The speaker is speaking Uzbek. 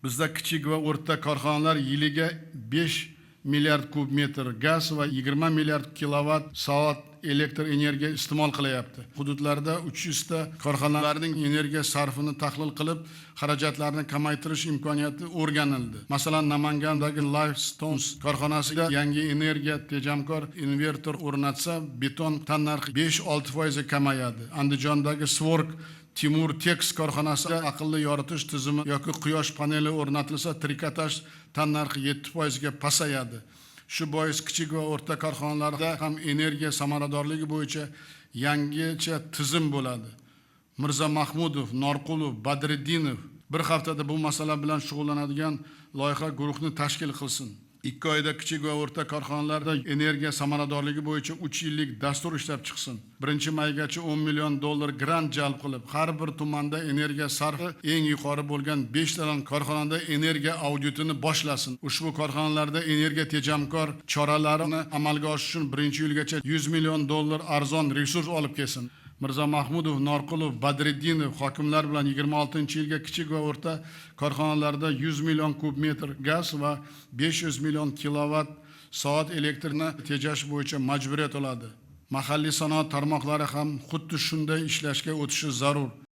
Bizda kichik va o'rta korxonalar yiliga 5 milliard kub metr gaz va 20 milliard kilovat soat elektr energiya iste'mol qilyapti. Hududlarda 300 ta korxonalarning energiya sarfini tahlil qilib, xarajatlarni kamaytirish imkoniyati o'rganildi. Masalan, Namangandagi Lifestones korxonasida yangi energiya tejamkor invertor o'rnatsa, beton tannarxi 5-6% kamayadi. Andijondagi Svork Timur Tex korxonasida aqlli yoritish tizimi yoki quyosh paneli o'rnatilsa, trikotaj tannarxi 7% ga pasayadi. Shu bois kichik va o'rta korxonalarda ham energiya samaradorligi bo'yicha yangicha tizim bo'ladi. Mirza Mahmudov, Norqulov, Badriddinov bir haftada bu masala bilan shug'ullanadigan loyiha guruhni tashkil qilsin. 2 oyda kichik va o'rta korxonalarda energiya samaradorligi bo'yicha 3 yillik dastur ishlab chiqsin. 1-maygacha $10 million grant jalb qilib, har bir tumanda energiya sarfi eng yuqori bo'lgan 5 tadan korxonada energiya auditini boshlasin. Ushbu korxonalarda energiya tejamkor choralarini amalga oshirish uchun 1-yilgacha $100 million arzon resurs olib kelsin. Mirza Mahmudov, Norqulov, Badriddinov hokimlar bilan 26-yilga kichik va o'rta korxonalarda 100 million kub metr gaz va 500 million kilovat soat elektrni tejash bo'yicha majburiyat oladi. Mahalliy sanoat tarmoqlari ham xuddi shunday ishlashga o'tishi zarur.